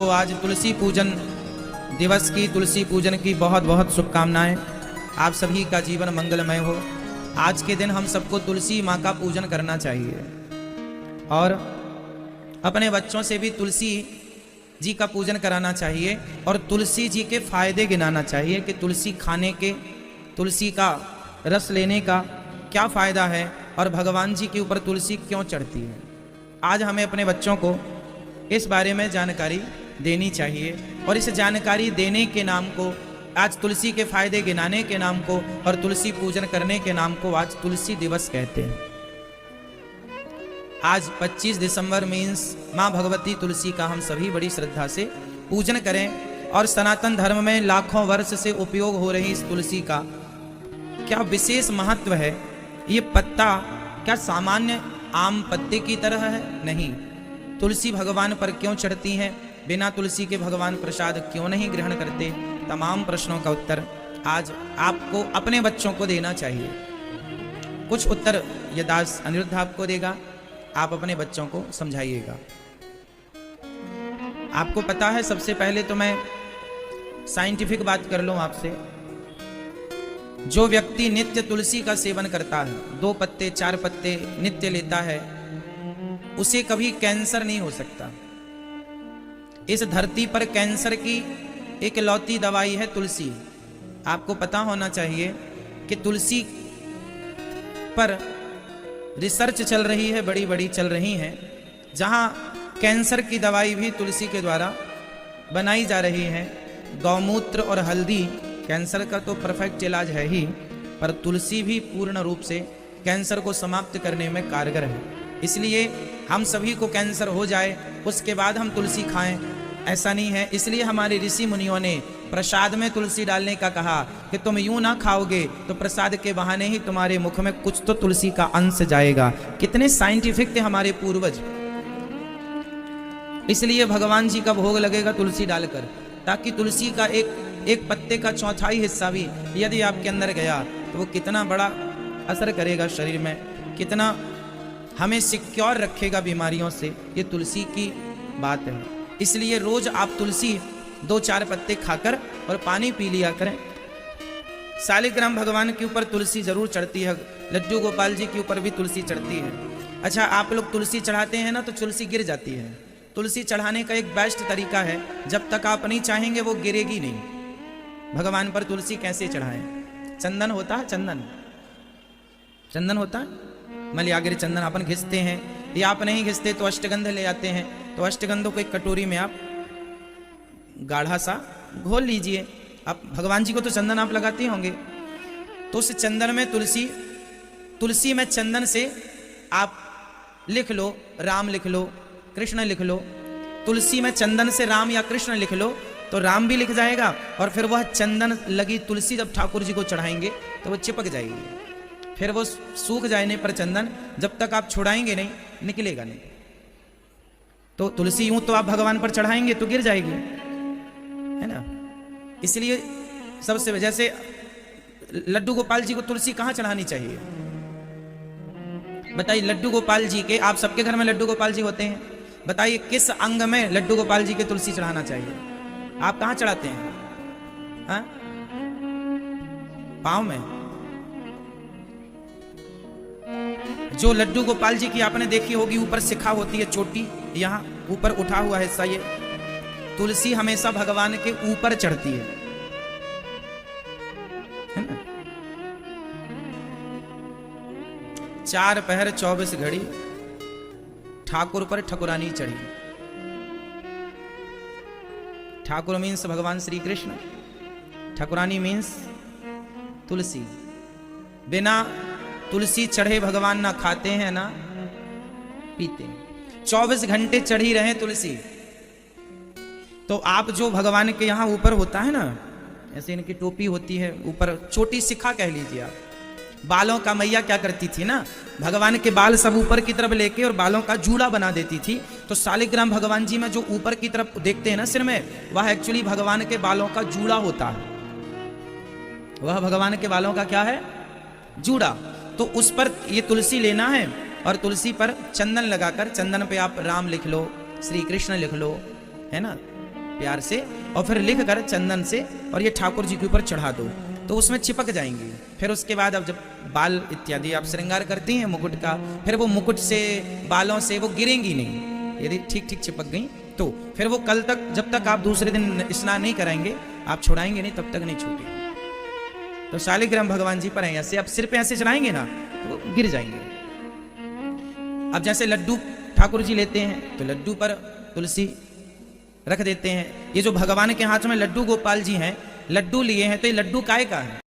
तो आज तुलसी पूजन दिवस की, तुलसी पूजन की बहुत बहुत शुभकामनाएं। आप सभी का जीवन मंगलमय हो। आज के दिन हम सबको तुलसी माँ का पूजन करना चाहिए और अपने बच्चों से भी तुलसी जी का पूजन कराना चाहिए और तुलसी जी के फायदे गिनाना चाहिए कि तुलसी खाने के, तुलसी का रस लेने का क्या फायदा है और भगवान जी के ऊपर तुलसी क्यों चढ़ती है। आज हमें अपने बच्चों को इस बारे में जानकारी देनी चाहिए और इस जानकारी देने के नाम को, आज तुलसी के फायदे गिनाने के नाम को और तुलसी पूजन करने के नाम को आज तुलसी दिवस कहते हैं। आज 25 दिसंबर मीन्स माँ भगवती तुलसी का हम सभी बड़ी श्रद्धा से पूजन करें और सनातन धर्म में लाखों वर्ष से उपयोग हो रही इस तुलसी का क्या विशेष महत्व है। ये पत्ता क्या सामान्य आम पत्ते की तरह है? नहीं। तुलसी भगवान पर क्यों चढ़ती हैं? बिना तुलसी के भगवान प्रसाद क्यों नहीं ग्रहण करते? तमाम प्रश्नों का उत्तर आज आपको अपने बच्चों को देना चाहिए। कुछ उत्तर ये दास अनिरुद्ध आपको देगा, आप अपने बच्चों को समझाइएगा। आपको पता है, सबसे पहले तो मैं साइंटिफिक बात कर लूं आपसे। जो व्यक्ति नित्य तुलसी का सेवन करता है, 2 पत्ते 4 पत्ते नित्य लेता है, उसे कभी कैंसर नहीं हो सकता। इस धरती पर कैंसर की एक लौती दवाई है तुलसी। आपको पता होना चाहिए कि तुलसी पर रिसर्च चल रही है, बड़ी बड़ी चल रही हैं, जहां कैंसर की दवाई भी तुलसी के द्वारा बनाई जा रही है। गौमूत्र और हल्दी कैंसर का तो परफेक्ट इलाज है ही, पर तुलसी भी पूर्ण रूप से कैंसर को समाप्त करने में कारगर है। इसलिए हम सभी को कैंसर हो जाए उसके बाद हम तुलसी खाएं, ऐसा नहीं है। इसलिए हमारे ऋषि मुनियों ने प्रसाद में तुलसी डालने का कहा कि तुम यूं ना खाओगे तो प्रसाद के बहाने ही तुम्हारे मुख में कुछ तो तुलसी का अंश जाएगा। कितने साइंटिफिक थे हमारे पूर्वज। इसलिए भगवान जी का भोग लगेगा तुलसी डालकर, ताकि तुलसी का एक पत्ते का 1/4 हिस्सा भी यदि आपके अंदर गया तो वो कितना बड़ा असर करेगा शरीर में, कितना हमें सिक्योर रखेगा बीमारियों से। ये तुलसी की बात है। इसलिए रोज आप तुलसी 2-4 पत्ते खाकर और पानी पी लिया करें। शालिग्राम भगवान के ऊपर तुलसी जरूर चढ़ती है, लड्डू गोपाल जी के ऊपर भी तुलसी चढ़ती है। अच्छा, आप लोग तुलसी चढ़ाते हैं ना तो तुलसी गिर जाती है। तुलसी चढ़ाने का एक बेस्ट तरीका है, जब तक आप नहीं चाहेंगे वो गिरेगी नहीं। भगवान पर तुलसी कैसे चढ़ाएं? चंदन होता है, चंदन होता है, मलयागिरी चंदन अपन घिसते हैं, या आप नहीं घिसते तो अष्टगंध ले आते हैं, तो अष्टगंधों को एक कटोरी में आप गाढ़ा सा घोल लीजिए। आप भगवान जी को तो चंदन आप लगाते होंगे, तो उस चंदन में तुलसी में चंदन से आप लिख लो, राम लिख लो, कृष्ण लिख लो। तुलसी में चंदन से राम या कृष्ण लिख लो तो राम भी लिख जाएगा, और फिर वह चंदन लगी तुलसी जब ठाकुर जी को चढ़ाएंगे तो वो चिपक जाएगी। फिर वो सूख जाने पर चंदन जब तक आप छुड़ाएंगे नहीं निकलेगा नहीं। तो तुलसी यूं तो आप भगवान पर चढ़ाएंगे तो गिर जाएगी, है ना। इसलिए सबसे, जैसे लड्डू गोपाल जी को तुलसी कहां चढ़ानी चाहिए बताइए? लड्डू गोपाल जी के, आप सबके घर में लड्डू गोपाल जी होते हैं, बताइए किस अंग में लड्डू गोपाल जी के तुलसी चढ़ाना चाहिए? आप कहां चढ़ाते हैं? हाँ, पांव में। जो लड्डू गोपाल जी की आपने देखी होगी, ऊपर शिखा होती है, चोटी, यहां ऊपर उठा हुआ हिस्सा, ये तुलसी हमेशा भगवान के ऊपर चढ़ती है ना। 4 पहर 24 घड़ी ठाकुर पर ठकुरानी चढ़ी। ठाकुर मीन्स भगवान श्री कृष्ण, ठकुरानी मीन्स तुलसी। बिना तुलसी चढ़े भगवान ना खाते हैं ना पीते हैं। 24 घंटे चढ़ी रहे तुलसी। तो आप जो भगवान के यहाँ ऊपर होता है ना, ऐसे इनकी टोपी होती है, ऊपर छोटी शिखा कह लीजिए आप। बालों का मैया क्या करती थी ना, भगवान के बाल सब ऊपर की तरफ लेके और बालों का जूड़ा बना देती थी। तो शालिग्राम भगवान जी में जो ऊपर की तरफ देखते हैं ना सिर में, वह एक्चुअली भगवान के बालों का जूड़ा होता है। वह भगवान के बालों का क्या है? जूड़ा। तो उस पर ये तुलसी लेना है और तुलसी पर चंदन लगाकर, चंदन पे आप राम लिख लो, श्री कृष्ण लिख लो, है ना, प्यार से, और फिर लिख कर चंदन से और ये ठाकुर जी के ऊपर चढ़ा दो, तो उसमें चिपक जाएंगी। फिर उसके बाद अब जब बाल इत्यादि आप श्रृंगार करती हैं मुकुट का, फिर वो मुकुट से बालों से वो गिरेंगी नहीं। यदि ठीक ठीक चिपक गई तो फिर वो कल तक, जब तक आप दूसरे दिन स्नान नहीं कराएंगे, आप छुड़ाएंगे नहीं, तब तक नहीं छूटेगी। तो शालिग्राम भगवान जी पर है ऐसे, अब सिर पे ऐसे चढ़ाएंगे ना तो वो गिर जाएंगे। अब जैसे लड्डू ठाकुर जी लेते हैं तो लड्डू पर तुलसी रख देते हैं। ये जो भगवान के हाथ में लड्डू गोपाल जी हैं, लड्डू लिए हैं, तो ये लड्डू काय का है?